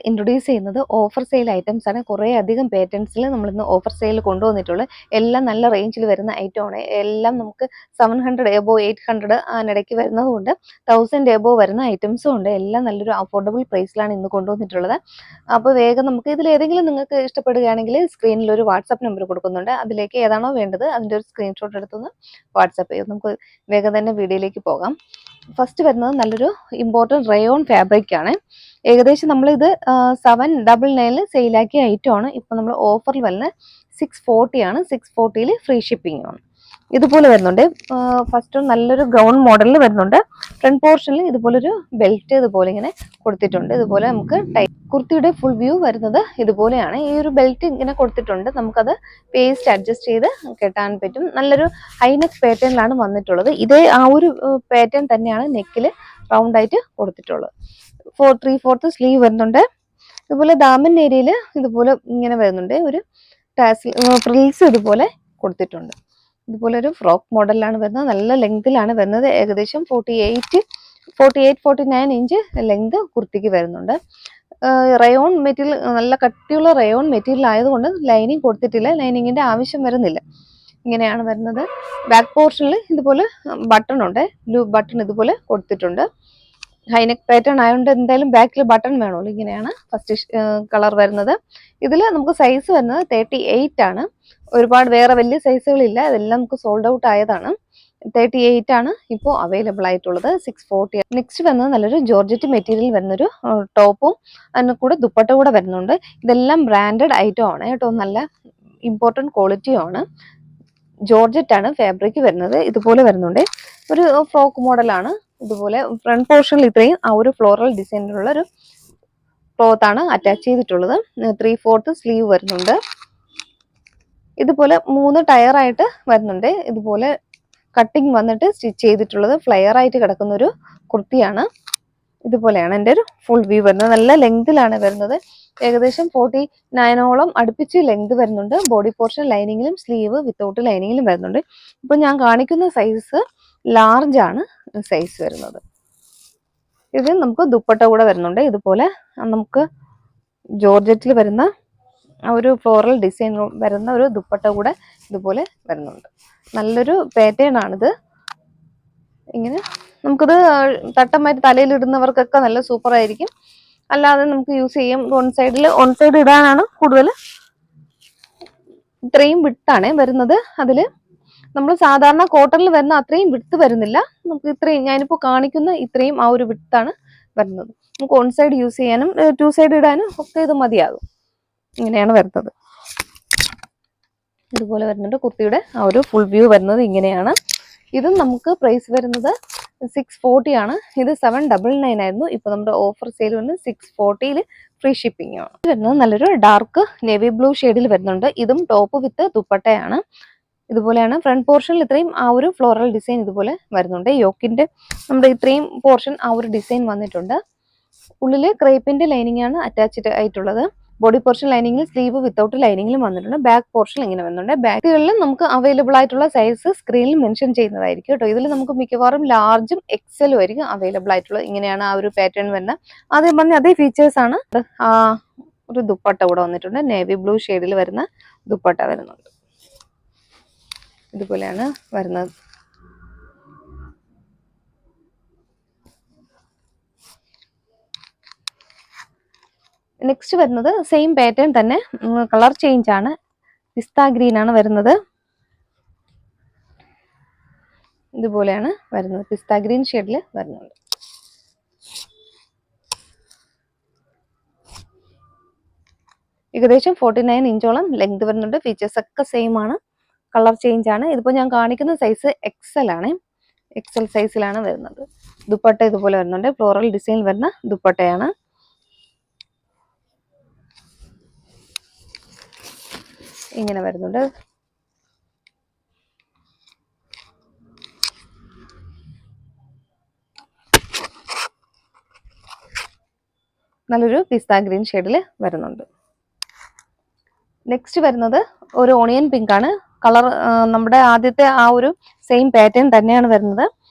Introduce ചെയ്യുന്നത് offer sale items ആണ്. കുറേ അധികം പാറ്റേൺസിൽ നമ്മളിന്ന് ഓഫർ സെയിൽ കൊണ്ടുവന്നിട്ടുള്ളത്. എല്ലാം നല്ല റേഞ്ചിൽ വരുന്ന ഐറ്റമാണ്. എല്ലാം നമുക്ക് 700 എബോ 800 അതിനിടയ്ക്ക് വരുന്നതുകൊണ്ട് 1000 എബോ വരുന്ന ഐറ്റംസും ഉണ്ട്. എല്ലാം നല്ലൊരു അഫോർഡബിൾ പ്രൈസിലാണ് ഇന്ന് കൊണ്ടുവന്നിട്ടുള്ളത്. അപ്പോൾ വേഗം നമുക്ക് ഇതിൽ ഏതെങ്കിലും നിങ്ങൾക്ക് ഇഷ്ടപ്പെടുകയാണെങ്കിൽ സ്ക്രീനിൽ ഒരു വാട്സാപ്പ് നമ്പർ കൊടുക്കുന്നുണ്ട്. അതിലേക്ക് ഏതാണോ വേണ്ടത് അതിൻ്റെ ഒരു സ്ക്രീൻഷോട്ട് എടുത്തൊന്ന് വാട്സാപ്പ് ചെയ്യും. നമുക്ക് വേഗം തന്നെ വീഡിയോയിലേക്ക് പോകാം. ഫസ്റ്റ് വരുന്നത് നല്ലൊരു ഇമ്പോർട്ടൻറ്റ് റയോൺ ഫാബ്രിക് ആണ്. ഏകദേശം നമ്മളിത് 799 സെയിലാക്കിയ ഐറ്റമാണ്. ഇപ്പം നമ്മൾ ഓഫറിൽ വരുന്നത് 640 ആണ്. 640 ഫ്രീ ഷിപ്പിംഗ് ആണ്. ഇതുപോലെ വരുന്നുണ്ട്. ഫസ്റ്റ് നല്ലൊരു ഗൗൺ മോഡലിൽ വരുന്നുണ്ട്. ഫ്രണ്ട് പോർഷനിൽ ഇതുപോലൊരു ബെൽറ്റ് ഇതുപോലെ ഇങ്ങനെ കൊടുത്തിട്ടുണ്ട്. ഇതുപോലെ നമുക്ക് കുർത്തിയുടെ ഫുൾ വ്യൂ വരുന്നത് ഇതുപോലെയാണ്. ഈ ഒരു ബെൽറ്റ് ഇങ്ങനെ കൊടുത്തിട്ടുണ്ട്. നമുക്കത് പേസ്റ്റ് അഡ്ജസ്റ്റ് ചെയ്ത് കെട്ടാൻ പറ്റും. നല്ലൊരു ഹൈനെക്ക് പാറ്റേണിലാണ് വന്നിട്ടുള്ളത്. ഇതേ ആ ഒരു പാറ്റേൺ തന്നെയാണ് നെക്കിൽ റൗണ്ട് ആയിട്ട് കൊടുത്തിട്ടുള്ളത്. 3/4 സ്ലീവ് വരുന്നുണ്ട്. ഇതുപോലെ ദാമൻ ഏരിയയിൽ ഇതുപോലെ ഇങ്ങനെ വരുന്നുണ്ട്. ഒരു ടാസിൽ ഫ്രിൽസ് ഇതുപോലെ കൊടുത്തിട്ടുണ്ട്. ഇതുപോലെ ഒരു ഫ്രോക്ക് മോഡലിലാണ് വരുന്നത്. നല്ല ലെങ്തിലാണ് വരുന്നത്. ഏകദേശം 48-49 ഇഞ്ച് ലെങ്ത് കുർത്തിക്ക് വരുന്നുണ്ട്. റയോൺ മെറ്റീരിയൽ നല്ല കട്ടിയുള്ള റയോൺ മെറ്റീരിയൽ ആയതുകൊണ്ട് ലൈനിങ് കൊടുത്തിട്ടില്ല. ലൈനിങ്ങിന്റെ ആവശ്യം വരുന്നില്ല. ഇങ്ങനെയാണ് വരുന്നത്. ബാക്ക് പോർഷനിൽ ഇതുപോലെ ബട്ടൺ ഉണ്ട്. ബ്ലൂ ബട്ടൺ ഇതുപോലെ കൊടുത്തിട്ടുണ്ട്. ഹൈനെക്ക് പാറ്റേൺ ആയതുകൊണ്ട് എന്തായാലും ബാക്കിൽ ബട്ടൺ വേണമല്ലോ. ഇങ്ങനെയാണ് ഫസ്റ്റ് കളർ വരുന്നത്. ഇതിൽ നമുക്ക് സൈസ് വരുന്നത് 38 ആണ്. ഒരുപാട് വേറെ വലിയ സൈസുകളില്ല. ഇതെല്ലാം നമുക്ക് സോൾഡ് ഔട്ട് ആയതാണ്. 38 ആണ് ഇപ്പോൾ അവൈലബിൾ ആയിട്ടുള്ളത്. 640. നെക്സ്റ്റ് വരുന്നത് നല്ലൊരു ജോർജറ്റ് മെറ്റീരിയൽ വരുന്നൊരു ടോപ്പും അതിന് കൂടെ ദുപ്പട്ട കൂടെ വരുന്നുണ്ട്. ഇതെല്ലാം ബ്രാൻഡഡ് ഐറ്റം ആണ് കേട്ടോ. നല്ല ഇമ്പോർട്ടൻറ്റ് ക്വാളിറ്റിയും ആണ്. ജോർജറ്റ് ആണ് ഫാബ്രിക് വരുന്നത്. ഇതുപോലെ വരുന്നുണ്ട്. ഒരു ഫ്രോക്ക് മോഡലാണ്. ഇതുപോലെ ഫ്രണ്ട് പോർഷനിൽ ഇത്രയും ആ ഒരു ഫ്ലോറൽ ഡിസൈനിലുള്ള ഒരു ക്ലോത്ത് ആണ് അറ്റാച്ച് ചെയ്തിട്ടുള്ളത്. 3/4 സ്ലീവ് വരുന്നുണ്ട്. ഇതുപോലെ 3 ടയർ ആയിട്ട് വരുന്നുണ്ട്. ഇതുപോലെ കട്ടിങ് വന്നിട്ട് സ്റ്റിച്ച് ചെയ്തിട്ടുള്ളത് ഫ്ലെയർ ആയിട്ട് കിടക്കുന്ന ഒരു കുർത്തിയാണ്. ഇതുപോലെയാണ് എൻ്റെ ഒരു ഫുൾ വ്യൂ വരുന്നത്. നല്ല ലെങ്തിലാണ് വരുന്നത്. ഏകദേശം 49ഓളം അടുപ്പിച്ച് ലെങ്ത് വരുന്നുണ്ട്. ബോഡി പോർഷൻ ലൈനിങ്ങിലും സ്ലീവ് വിത്തൗട്ട് ലൈനിങ്ങിലും വരുന്നുണ്ട്. ഇപ്പൊ ഞാൻ കാണിക്കുന്ന സൈസ് ലാർജ് ആണ് സൈസ് വരുന്നത്. ഇത് നമുക്ക് ദുപ്പട്ട കൂടെ വരുന്നുണ്ട്. ഇതുപോലെ നമുക്ക് ജോർജറ്റിൽ വരുന്ന ഒരു ഫ്ലോറൽ ഡിസൈൻ വരുന്ന ഒരു ദുപ്പട്ട കൂടെ ഇതുപോലെ വരുന്നുണ്ട്. നല്ലൊരു പാറ്റേൺ ആണിത്. ഇങ്ങനെ നമുക്കിത് തട്ടമായിട്ട് തലയിൽ ഇടുന്നവർക്കൊക്കെ നല്ല സൂപ്പർ ആയിരിക്കും. അല്ലാതെ നമുക്ക് യൂസ് ചെയ്യാം. ഓൺ സൈഡ് ഇടാനാണ് കൂടുതൽ. ഇത്രയും വിട്ടാണ് വരുന്നത്. അതില് നമ്മൾ സാധാരണ കോട്ടണിൽ വരുന്ന അത്രയും വിട്ട് വരുന്നില്ല. നമുക്ക് ഇത്രയും ഞാനിപ്പോൾ കാണിക്കുന്ന ഇത്രയും ആ ഒരു വിട്ടാണ് വരുന്നത്. നമുക്ക് ഓൺ സൈഡ് യൂസ് ചെയ്യാനും 2 സൈഡ് ഇടാനും ഒക്കെ ഇത് മതിയാകും. ഇങ്ങനെയാണ് വരുന്നത്. ഇതുപോലെ വരുന്നുണ്ട്. കുർത്തിയുടെ ആ ഒരു ഫുൾ വ്യൂ വരുന്നത് ഇങ്ങനെയാണ്. ഇതും നമുക്ക് പ്രൈസ് വരുന്നത് 640 ആണ്. ഇത് 799 ആയിരുന്നു. ഇപ്പൊ നമ്മുടെ ഓഫർ സെയിൽ വന്ന് 640 ഫ്രീ ഷിപ്പിംഗ് ആണ് വരുന്നത്. നല്ലൊരു ഡാർക്ക് നേവി ബ്ലൂ ഷെയ്ഡിൽ വരുന്നുണ്ട്. ഇതും ടോപ്പ് വിത്ത് ദുപ്പട്ടയാണ്. ഇതുപോലെയാണ് ഫ്രണ്ട് പോർഷനിൽ ഇത്രയും ആ ഒരു ഫ്ലോറൽ ഡിസൈൻ ഇതുപോലെ വരുന്നുണ്ട്. യോക്കിന്റെ നമ്മുടെ ഇത്രയും പോർഷൻ ആ ഒരു ഡിസൈൻ വന്നിട്ടുണ്ട്. ഉള്ളില് ക്രേപ്പിന്റെ ലൈനിങ് ആണ് അറ്റാച്ച്ഡ് ആയിട്ടുള്ളത്. ബോഡി പോർഷൻ ലൈനിങ്ങിൽ സ്ലീവ് വിത്തൗട്ട് ലൈനിങ്ങിലും വന്നിട്ടുണ്ട്. ബാക്ക് പോർഷൻ ഇങ്ങനെ വരുന്നുണ്ട്. ബാക്കുകളിലും നമുക്ക് അവൈലബിൾ ആയിട്ടുള്ള സൈസ് സ്ക്രീനിൽ മെൻഷൻ ചെയ്യുന്നതായിരിക്കും കേട്ടോ. ഇതിൽ നമുക്ക് മിക്കവാറും ലാർജും എക്സലും ആയിരിക്കും അവൈലബിൾ ആയിട്ടുള്ളത്. ഇങ്ങനെയാണ് ആ ഒരു പാറ്റേൺ വരുന്നത്. ആദ്യം പറഞ്ഞ അതേ ഫീച്ചേഴ്സ് ആണ്. ഒരു ദുപ്പട്ട കൂടെ വന്നിട്ടുണ്ട്. നേവി ബ്ലൂ ഷെയ്ഡിൽ വരുന്ന ദുപ്പട്ട വരുന്നുണ്ട്. ഇതുപോലെയാണ് വരുന്നത്. നെക്സ്റ്റ് വരുന്നത് സെയിം പാറ്റേൺ തന്നെ, കളർ ചേഞ്ച് ആണ്. പിസ്ത ഗ്രീൻ ആണ് വരുന്നത്. ഇതുപോലെയാണ് വരുന്നത്. പിസ്ത ഗ്രീൻ ഷെയ്ഡിൽ വരുന്നുണ്ട്. ഏകദേശം 49 ഇഞ്ചോളം ലെങ്ത് വരുന്നുണ്ട്. ഫീച്ചേഴ്സ് ഒക്കെ സെയിം ആണ്. കളർ ചേഞ്ച് ആണ്. ഇതിപ്പോൾ ഞാൻ കാണിക്കുന്ന സൈസ് എക്സൽ ആണ്. എക്സൽ സൈസിലാണ് വരുന്നത്. ദുപ്പട്ട ഇതുപോലെ വരുന്നുണ്ട്. ഫ്ലോറൽ ഡിസൈൻ വരുന്ന ദുപ്പട്ടയാണ്. ഇങ്ങനെ വരുന്നുണ്ട്. നല്ലൊരു പിസ്ത ഗ്രീൻ ഷെയ്ഡിൽ വരുന്നുണ്ട്. നെക്സ്റ്റ് വരുന്നത് ഒരു ഓണിയൻ പിങ്ക് ആണ്. കളർ നമ്മുടെ ആദ്യത്തെ ആ ഒരു സെയിം പാറ്റേൺ തന്നെയാണ് വരുന്നത്.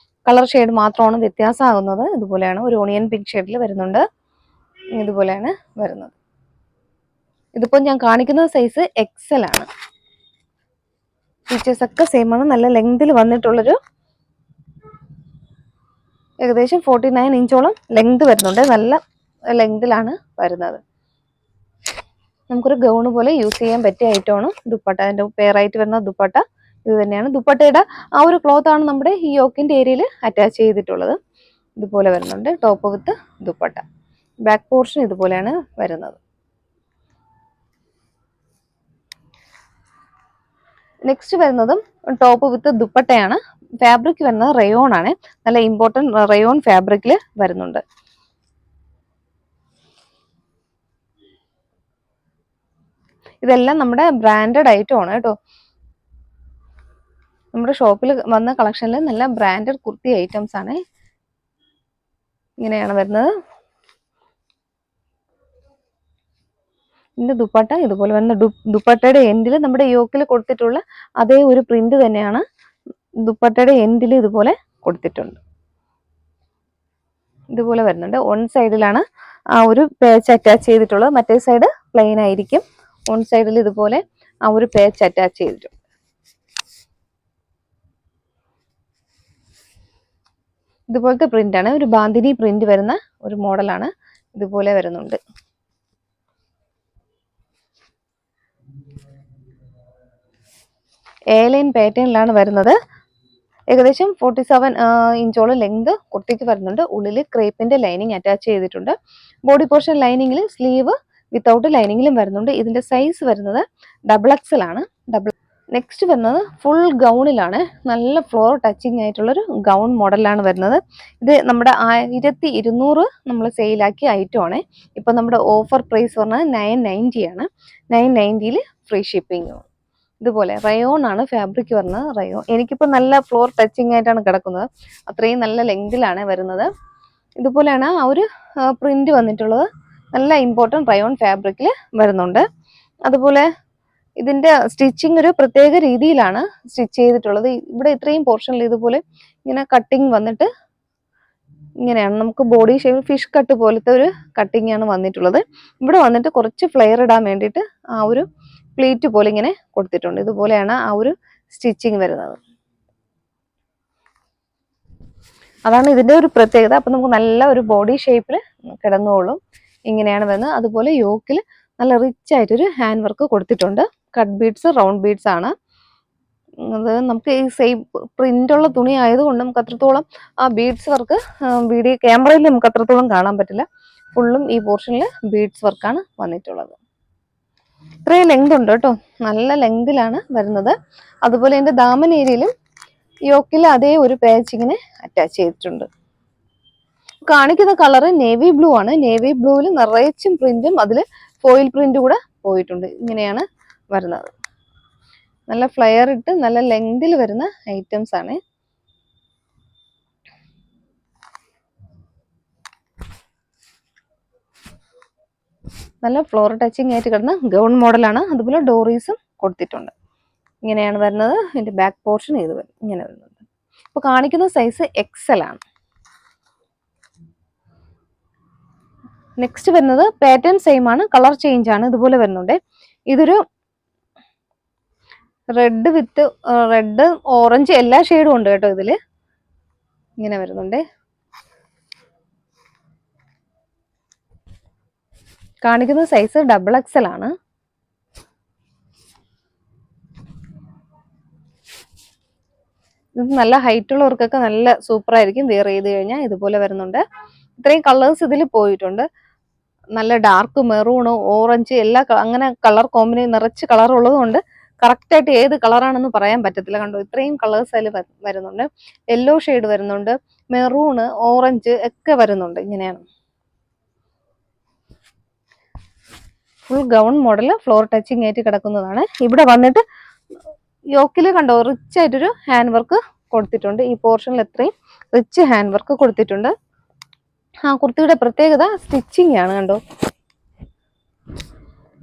കളർ ഷെയ്ഡ് മാത്രമാണ് വ്യത്യാസമാകുന്നത്. ഇതുപോലെയാണ് ഒരു ഓണിയൻ പിങ്ക് ഷെയ്ഡിൽ വരുന്നുണ്ട്. ഇതുപോലെയാണ് വരുന്നത്. ഇതിപ്പോൾ ഞാൻ കാണിക്കുന്ന സൈസ് XL ആണ്. ഫീച്ചേഴ്സ് ഒക്കെ സെയിം ആണ്. നല്ല ലെങ്തിൽ വന്നിട്ടുള്ളൊരു ഏകദേശം 49 ഇഞ്ചോളം ലെങ്ത് വരുന്നുണ്ട്. നല്ല ലെങ്തിലാണ് വരുന്നത്. നമുക്കൊരു ഗൗണ് പോലെ യൂസ് ചെയ്യാൻ പറ്റിയ ഐറ്റമാണ് ദുപ്പട്ട. അതിൻ്റെ പെയറായിട്ട് വരുന്ന ദുപ്പട്ട ഇത് തന്നെയാണ്. ദുപ്പട്ടയുടെ ആ ഒരു ക്ലോത്ത് ആണ് നമ്മുടെ ഈ യോക്കിൻ്റെ ഏരിയയിൽ അറ്റാച്ച് ചെയ്തിട്ടുള്ളത്. ഇതുപോലെ വരുന്നുണ്ട് ടോപ്പ് വിത്ത് ദുപ്പട്ട. ബാക്ക് പോർഷൻ ഇതുപോലെയാണ് വരുന്നത്. നെക്സ്റ്റ് വരുന്നതും ടോപ്പ് വിത്ത് ദുപ്പട്ടയാണ്. ഫാബ്രിക് വരുന്നത് റയോൺ ആണ്. നല്ല ഇമ്പോർട്ടൻറ്റ് റയോൺ ഫാബ്രിക്കിൽ വരുന്നുണ്ട്. ഇതെല്ലാം നമ്മുടെ ബ്രാൻഡഡ് ഐറ്റം ആണ് കേട്ടോ. നമ്മുടെ ഷോപ്പിൽ വന്ന കളക്ഷനിൽ നല്ല ബ്രാൻഡഡ് കുർത്തി ഐറ്റംസ് ആണ്. ഇങ്ങനെയാണ് വരുന്നത്. ഇതിന്റെ ദുപ്പട്ട ഇതുപോലെ വരുന്ന ദുപ്പട്ടയുടെ എൻഡിൽ നമ്മുടെ യോക്കിൽ കൊടുത്തിട്ടുള്ള അതേ ഒരു പ്രിന്റ് തന്നെയാണ് ദുപ്പട്ടയുടെ എൻഡിൽ ഇതുപോലെ കൊടുത്തിട്ടുണ്ട്. ഇതുപോലെ വരുന്നുണ്ട്. വൺ സൈഡിലാണ് ആ ഒരു പേച്ച് അറ്റാച്ച് ചെയ്തിട്ടുള്ളത്. മറ്റേ സൈഡ് പ്ലെയിൻ ആയിരിക്കും. വൺ സൈഡിൽ ഇതുപോലെ ആ ഒരു പേച്ച് അറ്റാച്ച് ചെയ്തിട്ടുണ്ട്. ഇതുപോലത്തെ പ്രിന്റ് ആണ്. ഒരു ബാന്തിനി പ്രിന്റ് വരുന്ന ഒരു മോഡലാണ്. ഇതുപോലെ വരുന്നുണ്ട്. A-ലൈൻ പാറ്റേണിലാണ് വരുന്നത്. ഏകദേശം 47 ഇഞ്ചോളം ലെങ്ത് കുർത്തിക്ക് വരുന്നുണ്ട്. ഉള്ളിൽ ക്രേപ്പിന്റെ ലൈനിങ് അറ്റാച്ച് ചെയ്തിട്ടുണ്ട്. ബോഡി പോർഷൻ ലൈനിങ്ങിൽ സ്ലീവ് വിത്തൗട്ട് ലൈനിങ്ങിലും വരുന്നുണ്ട്. ഇതിന്റെ സൈസ് വരുന്നത് XXL ആണ്. നെക്സ്റ്റ് വരുന്നത് ഫുൾ ഗൗണിലാണ്. നല്ല ഫ്ലോർ ടച്ചിങ് ആയിട്ടുള്ളൊരു ഗൗൺ മോഡലാണ് വരുന്നത്. ഇത് നമ്മുടെ 1200 നമ്മൾ സെയിലാക്കിയ ഐറ്റമാണ്. ഇപ്പം നമ്മുടെ ഓഫർ പ്രൈസ് പറഞ്ഞാൽ 990 ആണ്. 990ൽ ഫ്രീ ഷിപ്പിംഗ്. ഇതുപോലെ റയോൺ ആണ് ഫാബ്രിക് വരുന്നത്. റയോൺ എനിക്കിപ്പോൾ നല്ല ഫ്ലോർ ടച്ചിങ് ആയിട്ടാണ് കിടക്കുന്നത്. അത്രയും നല്ല ലെങ്തിലാണ് വരുന്നത്. ഇതുപോലെയാണ് ആ ഒരു പ്രിന്റ് വന്നിട്ടുള്ളത്. നല്ല ഇമ്പോർട്ടൻറ്റ് റയോൺ ഫാബ്രിക്കിൽ വരുന്നുണ്ട്. അതുപോലെ ഇതിന്റെ സ്റ്റിച്ചിങ് ഒരു പ്രത്യേക രീതിയിലാണ് സ്റ്റിച്ച് ചെയ്തിട്ടുള്ളത്. ഇവിടെ ഇത്രയും പോർഷനിൽ ഇതുപോലെ ഇങ്ങനെ കട്ടിങ് വന്നിട്ട് ഇങ്ങനെയാണ്. നമുക്ക് ബോഡി ഷേപ്പ് ഫിഷ് കട്ട് പോലത്തെ ഒരു കട്ടിങ് ആണ് വന്നിട്ടുള്ളത്. ഇവിടെ വന്നിട്ട് കുറച്ച് ഫ്ലെയർ ഇടാൻ വേണ്ടിയിട്ട് ആ ഒരു പ്ലീറ്റ് പോലെ ഇങ്ങനെ കൊടുത്തിട്ടുണ്ട്. ഇതുപോലെയാണ് ആ ഒരു സ്റ്റിച്ചിങ് വരുന്നത്. അതാണ് ഇതിന്റെ ഒരു പ്രത്യേകത. അപ്പൊ നമുക്ക് നല്ല ഒരു ബോഡി ഷേപ്പിൽ കിടന്നോളും. ഇങ്ങനെയാണ് വരുന്നത്. അതുപോലെ യോക്കിൽ നല്ല റിച്ച് ആയിട്ടൊരു ഹാൻഡ് വർക്ക് കൊടുത്തിട്ടുണ്ട്. കട്ട് ബീഡ്സ്, റൗണ്ട് ബീഡ്സ് ആണ്. അത് നമുക്ക് ഈ സെയിം പ്രിന്റുള്ള തുണി ആയതുകൊണ്ട് നമുക്ക് അത്രത്തോളം ആ ബീഡ്സ് വർക്ക് വീഡിയോ ക്യാമറയിൽ നമുക്ക് അത്രത്തോളം കാണാൻ പറ്റില്ല. ഫുള്ളും ഈ പോർഷനിൽ ബീഡ്സ് വർക്കാണ് വന്നിട്ടുള്ളത്. ഇത്രയും ലെങ്ത് ഉണ്ട് കേട്ടോ. നല്ല ലെങ്തിലാണ് വരുന്നത്. അതുപോലെ എൻ്റെ ദാമൻ ഏരിയയിലും യോക്കിൽ അതേ ഒരു പാച്ചിങ്ങിനെ അറ്റാച്ച് ചെയ്തിട്ടുണ്ട്. കാണിക്കുന്ന കളറ് നേവി ബ്ലൂ ആണ്. നേവി ബ്ലൂവിൽ നിറച്ചും പ്രിന്റും അതിൽ ഫോയിൽ പ്രിന്റ് കൂടെ പോയിട്ടുണ്ട്. ഇങ്ങനെയാണ് വരുന്നത്. നല്ല ഫ്ലെയർ ഇട്ട് നല്ല ലെങ്തിൽ വരുന്ന ഐറ്റംസ് ആണ്. നല്ല ഫ്ലോർ ടച്ചിങ് ആയിട്ട് കിടന്ന ഗൗൺ മോഡലാണ്. അതുപോലെ ഡോറീസും കൊടുത്തിട്ടുണ്ട്. ഇങ്ങനെയാണ് വരുന്നത്. ഇതിന്റെ ബാക്ക് പോർഷൻ ഇത് ഇങ്ങനെ വരുന്നുണ്ട്. ഇപ്പൊ കാണിക്കുന്ന സൈസ് XL ആണ്. നെക്സ്റ്റ് വരുന്നത് പാറ്റേൺ സെയിം ആണ്, കളർ ചേഞ്ച് ആണ്. ഇതുപോലെ വരുന്നുണ്ട്. ഇതൊരു റെഡ് വിത്ത് റെഡ്, ഓറഞ്ച് എല്ലാ ഷെയ്ഡും ഉണ്ട് കേട്ടോ ഇതില്. ഇങ്ങനെ വരുന്നുണ്ട്. കാണിക്കുന്ന സൈസ് XXL ആണ്. ഇത് നല്ല ഹൈറ്റ് ഉള്ളവർക്കൊക്കെ നല്ല സൂപ്പർ ആയിരിക്കും വെയർ ചെയ്ത് കഴിഞ്ഞാൽ. ഇതുപോലെ വരുന്നുണ്ട്. ഇത്രയും കളേഴ്സ് ഇതിൽ പോയിട്ടുണ്ട്. നല്ല ഡാർക്ക് മെറൂണ്, ഓറഞ്ച് എല്ലാ അങ്ങനെ കളർ കോമ്പിനേഷൻ നിറച്ച് കളർ ഉള്ളതുകൊണ്ട് കറക്റ്റായിട്ട് ഏത് കളറാണെന്ന് പറയാൻ പറ്റത്തില്ല. കണ്ടോ, ഇത്രയും കളേഴ്സ് അതിൽ വരുന്നുണ്ട്. യെല്ലോ ഷെയ്ഡ് വരുന്നുണ്ട്, മെറൂണ്, ഓറഞ്ച് ഒക്കെ വരുന്നുണ്ട്. ഇങ്ങനെയാണ് full gown model floor touching ആയിട്ട് കിടക്കുന്നതാണ്. ഇവിടെ വന്നിട്ട് യോക്കിൽ കണ്ടോ റിച്ച് ആയിട്ടൊരു ഹാൻഡ് വർക്ക് കൊടുത്തിട്ടുണ്ട്. ഈ പോർഷനിൽ എത്രയും റിച്ച് ഹാൻഡ് വർക്ക് കൊടുത്തിട്ടുണ്ട്. ആ കുർത്തിയുടെ പ്രത്യേകത സ്റ്റിച്ചിങ് ആണ്. കണ്ടോ,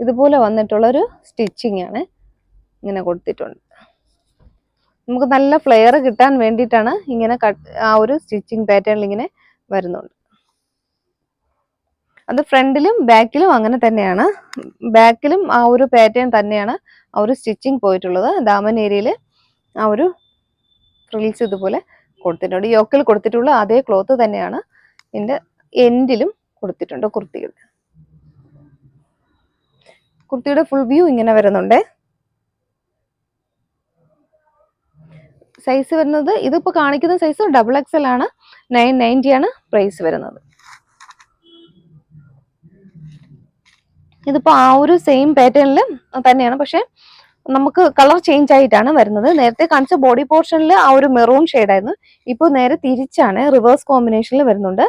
ഇതുപോലെ വന്നിട്ടുള്ളൊരു സ്റ്റിച്ചിങ് ആണ് ഇങ്ങനെ കൊടുത്തിട്ടുണ്ട്. നമുക്ക് നല്ല ഫ്ലെയർ കിട്ടാൻ വേണ്ടിയിട്ടാണ് ഇങ്ങനെ ആ ഒരു സ്റ്റിച്ചിങ് പാറ്റേണിൽ ഇങ്ങനെ വരുന്നുണ്ട്. അത് ഫ്രണ്ടിലും ബാക്കിലും അങ്ങനെ തന്നെയാണ്. ബാക്കിലും ആ ഒരു പാറ്റേൺ തന്നെയാണ് ആ ഒരു സ്റ്റിച്ചിങ് പോയിട്ടുള്ളത്. ദാമൻ ഏരിയയിൽ ആ ഒരു ഫ്രിൽസ് ഇതുപോലെ കൊടുത്തിട്ടുണ്ട്. യോക്കിൽ കൊടുത്തിട്ടുള്ള അതേ ക്ലോത്ത് തന്നെയാണ് ഇതിന്റെ എൻഡിലും കൊടുത്തിട്ടുണ്ട്. കുർത്തിയുടെ ഫുൾ വ്യൂ ഇങ്ങനെ വരുന്നുണ്ട്. സൈസ് വരുന്നത് ഇതിപ്പോ കാണിക്കുന്ന സൈസ് XXL ആണ്. 990 ആണ് പ്രൈസ് വരുന്നത്. ഇതിപ്പോ ആ ഒരു സെയിം പാറ്റേണിൽ തന്നെയാണ്, പക്ഷെ നമുക്ക് കളർ ചേഞ്ച് ആയിട്ടാണ് വരുന്നത്. നേരത്തെ കാണിച്ച ബോഡി പോർഷനിൽ ആ ഒരു മെറൂൺ ഷെയ്ഡായിരുന്നു. ഇപ്പോൾ നേരെ തിരിച്ചാണ്, റിവേഴ്സ് കോമ്പിനേഷനിൽ വരുന്നുണ്ട്.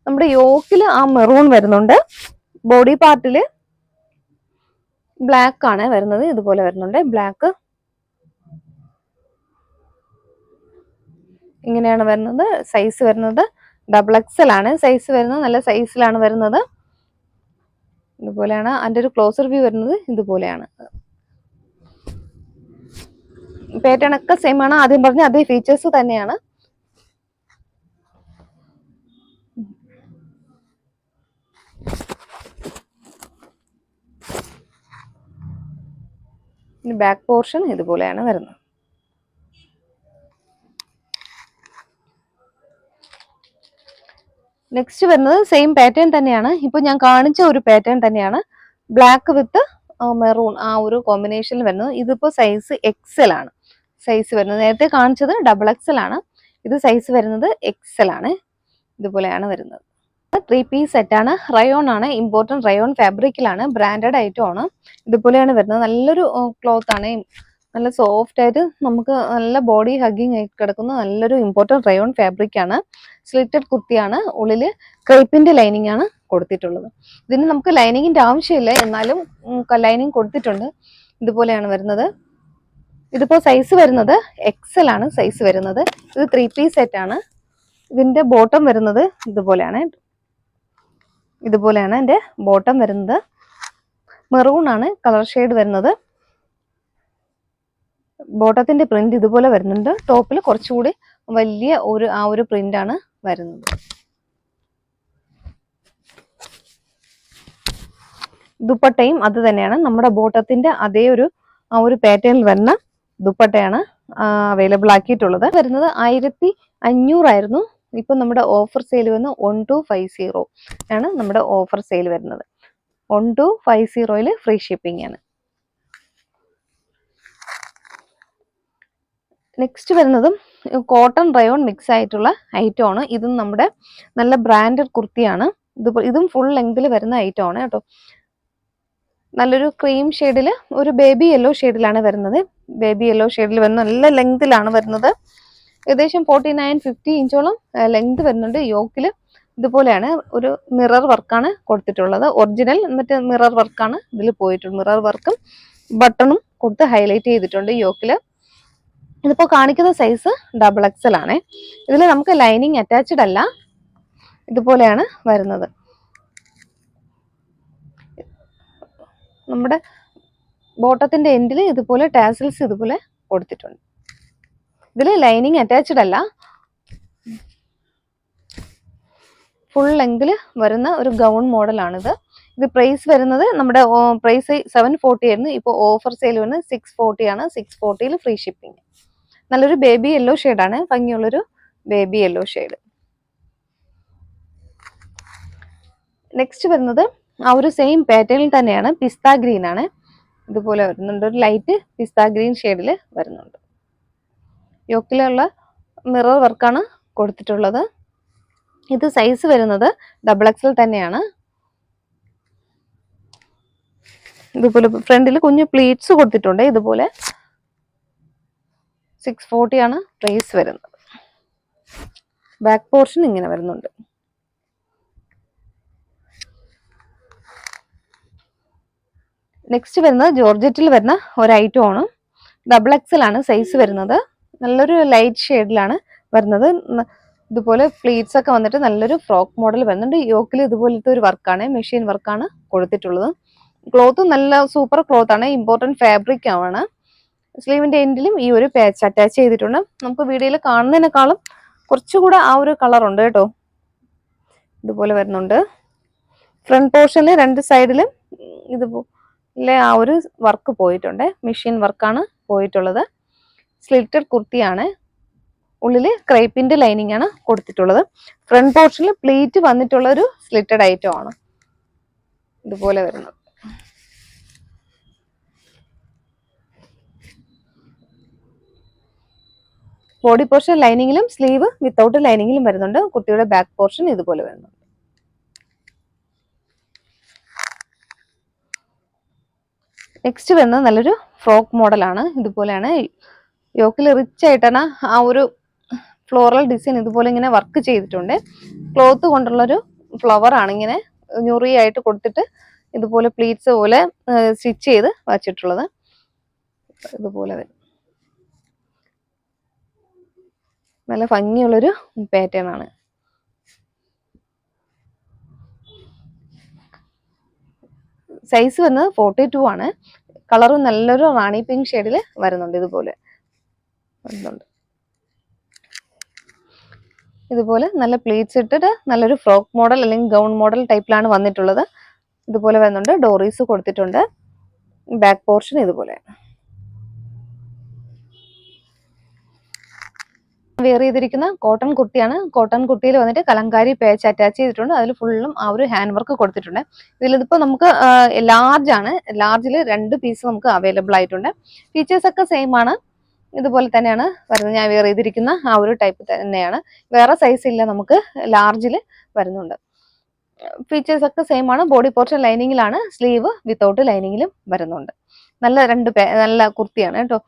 നമ്മുടെ യോക്കിൽ ആ മെറൂൺ വരുന്നുണ്ട്. ബോഡി പാർട്ടില് ബ്ലാക്ക് ആണ് വരുന്നത്. ഇതുപോലെ വരുന്നുണ്ട്. ബ്ലാക്ക് ഇങ്ങനെയാണ് വരുന്നത്. സൈസ് വരുന്നത് XXL ആണ് സൈസ് വരുന്നത്. നല്ല സൈസിലാണ് വരുന്നത്. ഇതുപോലെയാണ് അതിന്റെ ഒരു ക്ലോസർ വ്യൂ വരുന്നത്. ഇതുപോലെയാണ്. പാറ്റേൺ ഒക്കെ സെയിം ആണ്. ആദ്യം പറഞ്ഞ അതേ ഫീച്ചേഴ്സ് തന്നെയാണ്. ബാക്ക് പോർഷൻ ഇതുപോലെയാണ് വരുന്നത്. നെക്സ്റ്റ് വരുന്നത് സെയിം പാറ്റേൺ തന്നെയാണ്. ഇപ്പൊ ഞാൻ കാണിച്ച ഒരു പാറ്റേൺ തന്നെയാണ്. ബ്ലാക്ക് വിത്ത് മെറൂൺ ആ ഒരു കോമ്പിനേഷനിൽ വരുന്നത്. ഇതിപ്പോ സൈസ് XL ആണ് സൈസ് വരുന്നത്. നേരത്തെ കാണിച്ചത് XXL ആണ്. ഇത് സൈസ് വരുന്നത് XL ആണ്. ഇതുപോലെയാണ് വരുന്നത്. 3 പീസ് സെറ്റ് ആണ്. റയോൺ ആണ്. ഇമ്പോർട്ടന്റ് റയോൺ ഫാബ്രിക്കിലാണ്. ബ്രാൻഡഡ് ഐറ്റം ആണ്. ഇതുപോലെയാണ് വരുന്നത്. നല്ലൊരു ക്ലോത്ത് ആണ്. നല്ല സോഫ്റ്റ് ആയിട്ട് നമുക്ക് നല്ല ബോഡി ഹഗ്ഗിങ് ആയി കിടക്കുന്ന നല്ലൊരു ഇമ്പോർട്ടന്റ് റയോൺ ഫാബ്രിക് ആണ്. സ്ലിറ്റഡ് കുർത്തിയാണ്. ഉള്ളില് ക്രേപ്പിന്റെ ലൈനിങ് ആണ് കൊടുത്തിട്ടുള്ളത്. ഇതിന് നമുക്ക് ലൈനിങ്ങിന്റെ ആവശ്യമില്ല, എന്നാലും ലൈനിങ് കൊടുത്തിട്ടുണ്ട്. ഇതുപോലെയാണ് വരുന്നത്. ഇതിപ്പോ സൈസ് വരുന്നത് XL ആണ് സൈസ് വരുന്നത്. ഇത് 3 പീസ് സെറ്റ് ആണ്. ഇതിന്റെ ബോട്ടം വരുന്നത് ഇതുപോലെയാണ്. ഇതിന്റെ ബോട്ടം വരുന്നത്. മെറൂൺ ആണ് കളർ ഷെയ്ഡ് വരുന്നത്. ബോട്ടത്തിന്റെ പ്രിന്റ് ഇതുപോലെ വരുന്നുണ്ട്. ടോപ്പിൽ കുറച്ചുകൂടി വലിയ ആ ഒരു പ്രിന്റ് ആണ് വരുന്നത്. ദുപ്പട്ടയും അത് തന്നെയാണ്. നമ്മുടെ ബോട്ടത്തിന്റെ അതേ ആ ഒരു പാറ്റേണിൽ വരുന്ന ദുപ്പട്ടയാണ് അവൈലബിൾ ആക്കിയിട്ടുള്ളത്. വരുന്നത് 1500 ആയിരുന്നു. ഇപ്പൊ നമ്മുടെ ഓഫർ സെയിൽ വന്ന് 1250 ആണ് നമ്മുടെ ഓഫർ സെയിൽ വരുന്നത്. 1250 ഫ്രീ ഷിപ്പിംഗ് ആണ്. നെക്സ്റ്റ് വരുന്നതും കോട്ടൺ റയോൺ മിക്സ് ആയിട്ടുള്ള ഐറ്റം ആണ്. ഇതും നമ്മുടെ നല്ല ബ്രാൻഡഡ് കുർത്തിയാണ്. ഇതും ഫുൾ ലെങ്തിൽ വരുന്ന ഐറ്റം ആണ് കേട്ടോ. നല്ലൊരു ക്രീം ഷെയ്ഡിൽ ഒരു ബേബി യെല്ലോ ഷെയ്ഡിലാണ് വരുന്നത്. ബേബി യെല്ലോ ഷെയ്ഡിൽ വരുന്ന നല്ല ലെങ്തിലാണ് വരുന്നത്. ഏകദേശം 49-50 ഇഞ്ചോളം ലെങ്ത് വരുന്നുണ്ട്. യോക്കിൽ ഇതുപോലെയാണ് ഒരു മിറർ വർക്കാണ് കൊടുത്തിട്ടുള്ളത്. ഒറിജിനൽ മറ്റേ മിറർ വർക്കാണ് ഇതിൽ പോയിട്ടുള്ളത്. മിറർ വർക്കും ബട്ടണും കൊടുത്ത് ഹൈലൈറ്റ് ചെയ്തിട്ടുണ്ട് യോക്കിൽ. ഇതിപ്പോ കാണിക്കുന്ന സൈസ് XXL ആണ്. ഇതിൽ നമുക്ക് ലൈനിങ് അറ്റാച്ച്ഡ് അല്ല. ഇതുപോലെയാണ് വരുന്നത്. നമ്മുടെ ബോട്ടത്തിന്റെ എൻഡിൽ ഇതുപോലെ ടാസിൽസ് ഇതുപോലെ കൊടുത്തിട്ടുണ്ട്. ഇതിൽ ലൈനിങ് അറ്റാച്ച്ഡ് അല്ല. ഫുൾ ലെങ്തിൽ വരുന്ന ഒരു ഗൗൺ മോഡലാണിത്. ഇത് പ്രൈസ് വരുന്നത് നമ്മുടെ പ്രൈസ് 740 ആയിരുന്നു. ഇപ്പോൾ ഓഫർ സെയിൽ വരുന്നത് 640 ആണ്. 640 ഫ്രീ ഷിപ്പിംഗ്. നല്ലൊരു ബേബി യെല്ലോ ഷെയ്ഡാണ്. ഭംഗിയുള്ളൊരു ബേബി യെല്ലോ ഷെയ്ഡ്. നെക്സ്റ്റ് വരുന്നത് ആ ഒരു സെയിം പാറ്റേണിൽ തന്നെയാണ്. പിസ്ത ഗ്രീൻ ആണ്. ഇതുപോലെ വരുന്നുണ്ട്. ഒരു ലൈറ്റ് പിസ്ത ഗ്രീൻ ഷെയ്ഡിൽ വരുന്നുണ്ട്. യോക്കിലുള്ള മിറർ വർക്കാണ് കൊടുത്തിട്ടുള്ളത്. ഇത് സൈസ് വരുന്നത് XXL തന്നെയാണ്. ഇതുപോലെ ഫ്രണ്ടിൽ കുഞ്ഞു പ്ലീറ്റ്സ് കൊടുത്തിട്ടുണ്ട്. ഇതുപോലെ 640 ആണ് പ്രൈസ് വരുന്നത്. ബാക്ക് പോർഷൻ ഇങ്ങനെ വരുന്നുണ്ട്. നെക്സ്റ്റ് വരുന്നത് ജോർജറ്റിൽ വരുന്ന ഒരു ഐറ്റം ആണ്. XXL ആണ് സൈസ് വരുന്നത്. നല്ലൊരു ലൈറ്റ് ഷെയ്ഡിലാണ് വരുന്നത്. ഇതുപോലെ പ്ലീറ്റ്സ് ഒക്കെ വന്നിട്ട് നല്ലൊരു ഫ്രോക്ക് മോഡൽ വരുന്നുണ്ട്. യോക്കിൽ ഇതുപോലത്തെ ഒരു വർക്കാണ്, മെഷീൻ വർക്കാണ് കൊടുത്തിട്ടുള്ളത്. ക്ലോത്ത് നല്ല സൂപ്പർ ക്ലോത്ത് ആണ്. ഇമ്പോർട്ടന്റ് ഫാബ്രിക് ആണ്. സ്ലീവിന്റെ എൻഡിലും ഈ ഒരു പാച്ച് അറ്റാച്ച് ചെയ്തിട്ടുണ്ട്. നമുക്ക് വീഡിയോയിൽ കാണുന്നതിനേക്കാളും കുറച്ചുകൂടെ ആ ഒരു കളർ ഉണ്ട് കേട്ടോ. ഇതുപോലെ വരുന്നുണ്ട്. ഫ്രണ്ട് പോർഷനിൽ രണ്ട് സൈഡിലും ഇതുപോലെ ആ ഒരു വർക്ക് പോയിട്ടുണ്ട്. മെഷീൻ വർക്കാണ് പോയിട്ടുള്ളത്. സ്ലിറ്റഡ് കുർത്തിയാണ്. ഉള്ളില് ക്രേപ്പിന്റെ ലൈനിങ് ആണ് കൊടുത്തിട്ടുള്ളത്. ഫ്രണ്ട് പോർഷനിൽ പ്ലീറ്റ് വന്നിട്ടുള്ള ഒരു സ്ലിറ്റഡ് ഐറ്റം ആണ് ഇതുപോലെ വരുന്നത്. ബോഡി പോർഷൻ ലൈനിങ്ങിലും സ്ലീവ് വിത്തൗട്ട് ലൈനിങ്ങിലും വരുന്നുണ്ട്. കുർത്തിയുടെ ബാക്ക് പോർഷൻ ഇതുപോലെ വരുന്നുണ്ട്. നെക്സ്റ്റ് വരുന്നത് നല്ലൊരു ഫ്രോക്ക് മോഡലാണ്. ഇതുപോലെയാണ്. യോക്കിൽ റിച്ച് ആയിട്ടാണ് ആ ഒരു ഫ്ലോറൽ ഡിസൈൻ ഇതുപോലെ ഇങ്ങനെ വർക്ക് ചെയ്തിട്ടുണ്ട്. ക്ലോത്ത് കൊണ്ടുള്ളൊരു ഫ്ലവർ ആണ് ഇങ്ങനെ ഞൊറിയായിട്ട് കൊടുത്തിട്ട് ഇതുപോലെ പ്ലീറ്റ്സ് പോലെ സ്റ്റിച്ച് ചെയ്ത് വച്ചിട്ടുള്ളത്. ഇതുപോലെ വരും. നല്ല ഭംഗിയുള്ളൊരു പാറ്റേൺ ആണ്. സൈസ് വരുന്നത് 42 ആണ്. കളർ നല്ലൊരു റാണി പിങ്ക് ഷെയ്ഡിൽ വരുന്നുണ്ട്. ഇതുപോലെ വരുന്നുണ്ട്. ഇതുപോലെ നല്ല പ്ലീറ്റ്സ് ഇട്ടിട്ട് നല്ലൊരു ഫ്രോക്ക് മോഡൽ അല്ലെങ്കിൽ ഗൗൺ മോഡൽ ടൈപ്പിലാണ് വന്നിട്ടുള്ളത്. ഇതുപോലെ വരുന്നുണ്ട്. ഡോറീസ് കൊടുത്തിട്ടുണ്ട്. ബാക്ക് പോർഷൻ ഇതുപോലെ. വെയർ ചെയ്തിരിക്കുന്ന കോട്ടൺ കുർത്തിയാണ്. കോട്ടൺ കുർത്തിയിൽ വന്നിട്ട് കലങ്കാരി പേച്ച് അറ്റാച്ച് ചെയ്തിട്ടുണ്ട്. അതിൽ ഫുള്ളും ആ ഒരു ഹാൻഡ് വർക്ക് കൊടുത്തിട്ടുണ്ട്. ഇതിലിപ്പോ നമുക്ക് ലാർജ് ആണ്. ലാർജിൽ 2 പീസ് നമുക്ക് അവൈലബിൾ ആയിട്ടുണ്ട്. ഫീച്ചേഴ്സ് ഒക്കെ സെയിം ആണ്. ഇതുപോലെ തന്നെയാണ് വരുന്നത്. ഞാൻ വെയർ ചെയ്തിരിക്കുന്ന ആ ഒരു ടൈപ്പ് തന്നെയാണ്. വേറെ സൈസ് ഇല്ല, നമുക്ക് ലാർജിൽ വരുന്നുണ്ട്. ഫീച്ചേഴ്സ് ഒക്കെ സെയിം ആണ്. ബോഡി പോർഷൻ ലൈനിങ്ങിലാണ്. സ്ലീവ് വിത്തൗട്ട് ലൈനിങ്ങിലും വരുന്നുണ്ട്. നല്ല കുർത്തിയാണ് കേട്ടോ.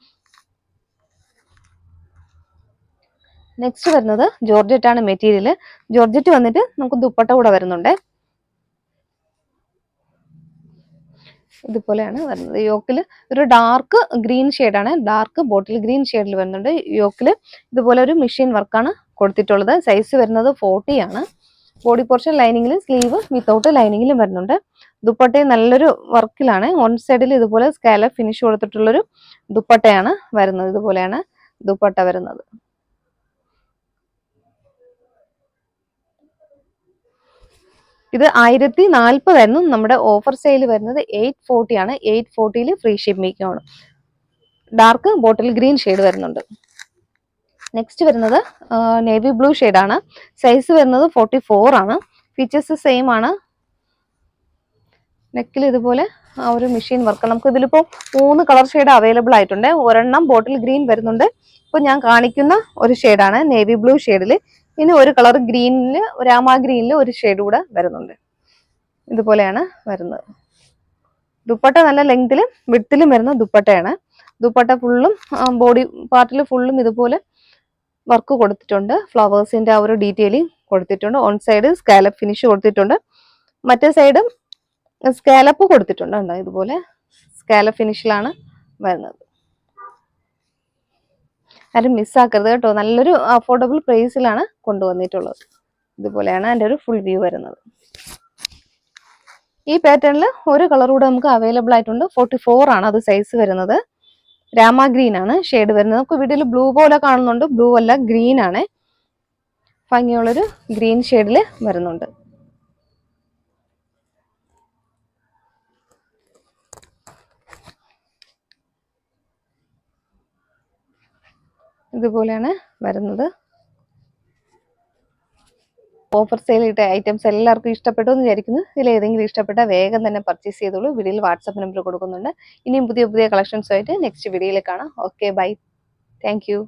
നെക്സ്റ്റ് വരുന്നത് ജോർജറ്റ് ആണ് മെറ്റീരിയൽ. ജോർജറ്റ് വന്നിട്ട് നമുക്ക് ദുപ്പട്ട കൂടെ വരുന്നുണ്ട്. ഇതുപോലെയാണ് വരുന്നത്. യോക്കില് ഒരു ഡാർക്ക് ഗ്രീൻ ഷെയ്ഡാണ്. ഡാർക്ക് ബോട്ടിൽ ഗ്രീൻ ഷെയ്ഡിൽ വരുന്നുണ്ട്. യോക്കില് ഇതുപോലെ ഒരു മെഷീൻ വർക്കാണ് കൊടുത്തിട്ടുള്ളത്. സൈസ് വരുന്നത് 40 ആണ്. ബോഡി പോർഷൻ ലൈനിങ്ങിൽ, സ്ലീവ് വിത്തൗട്ട് ലൈനിങ്ങിലും വരുന്നുണ്ട്. ദുപ്പട്ടയും നല്ലൊരു വർക്കിലാണ്. വൺ സൈഡിൽ ഇതുപോലെ സ്കാലപ്പ് ഫിനിഷ് കൊടുത്തിട്ടുള്ളൊരു ദുപ്പട്ടയാണ് വരുന്നത്. ഇതുപോലെയാണ് ദുപ്പട്ട വരുന്നത്. ഇത് 1040 ആയിരുന്നു. നമ്മുടെ ഓഫർ സെയിൽ വരുന്നത് 840 ആണ്. 840 ഫ്രീ ഷിപ്പിംഗ് ആണ്. ഡാർക്ക് ബോട്ടിൽ ഗ്രീൻ ഷെയ്ഡ് വരുന്നുണ്ട്. നെക്സ്റ്റ് വരുന്നത് നേവി ബ്ലൂ ഷെയ്ഡാണ്. സൈസ് വരുന്നത് 44 ആണ്. ഫീച്ചേഴ്സ് സെയിം ആണ്. നെക്കിൽ ഇതുപോലെ ആ ഒരു മെഷീൻ വർക്ക്. നമുക്ക് ഇതിലിപ്പോ 3 കളർ ഷെയ്ഡ് അവൈലബിൾ ആയിട്ടുണ്ട്. ഒരെണ്ണം ബോട്ടിൽ ഗ്രീൻ വരുന്നുണ്ട്. ഇപ്പൊ ഞാൻ കാണിക്കുന്ന ഒരു ഷെയ്ഡാണ് നേവി ബ്ലൂ ഷെയ്ഡിൽ. ഇനി ഒരു കളർ ഗ്രീനില്, രാമ ഗ്രീനില് ഒരു ഷെയ്ഡ് കൂടെ വരുന്നുണ്ട്. ഇതുപോലെയാണ് വരുന്നത്. ദുപ്പട്ട നല്ല ലെങ്തിലും വിഡ്ത്തിലും വരുന്ന ദുപ്പട്ടയാണ്. ദുപ്പട്ട ഫുള്ളും ബോഡി പാർട്ടിൽ ഫുള്ളും ഇതുപോലെ വർക്ക് കൊടുത്തിട്ടുണ്ട്. ഫ്ലവേഴ്സിന്റെ ആ ഒരു ഡീറ്റെയിലിംഗ് കൊടുത്തിട്ടുണ്ട്. ഓൺ സൈഡ് സ്കാലപ്പ് ഫിനിഷ് കൊടുത്തിട്ടുണ്ട്. മറ്റേ സൈഡും സ്കാലപ്പ് കൊടുത്തിട്ടുണ്ട്. ഉണ്ടോ ഇതുപോലെ സ്കാലപ്പ് ഫിനിഷിലാണ് വരുന്നത്. ആരും മിസ്സാക്കരുത് കേട്ടോ. നല്ലൊരു അഫോർഡബിൾ പ്രൈസിലാണ് കൊണ്ടുവന്നിട്ടുള്ളത്. ഇതുപോലെയാണ് എൻ്റെ ഒരു ഫുൾ വ്യൂ വരുന്നത്. ഈ പാറ്റേണിൽ ഒരു കളർ കൂടെ നമുക്ക് അവൈലബിൾ ആയിട്ടുണ്ട്. 44 ആണ് അത് സൈസ് വരുന്നത്. രാമ ഗ്രീൻ ആണ് ഷെയ്ഡ് വരുന്നത്. നമുക്ക് വീട്ടിൽ ബ്ലൂ പോലെ കാണുന്നുണ്ട്. ബ്ലൂ അല്ല, ഗ്രീൻ ആണ്. ഭംഗിയുള്ളൊരു ഗ്രീൻ ഷെയ്ഡിൽ വരുന്നുണ്ട്. ഇതുപോലെയാണ് വരുന്നത്. ഓഫർ സെയിൽ ഇട്ട ഐറ്റംസ് എല്ലാവർക്കും ഇഷ്ടപ്പെട്ടു എന്ന് വിചാരിക്കുന്നു. ഇതിൽ ഏതെങ്കിലും ഇഷ്ടപ്പെട്ടാൽ വേഗം തന്നെ പർച്ചേസ് ചെയ്തോളൂ. വീഡിയോയിൽ വാട്സാപ്പ് നമ്പർ കൊടുക്കുന്നുണ്ട്. ഇനിയും പുതിയ പുതിയ കളക്ഷൻസുമായിട്ട് നെക്സ്റ്റ് വീഡിയോയിൽ കാണാം. Okay, bye. Thank U.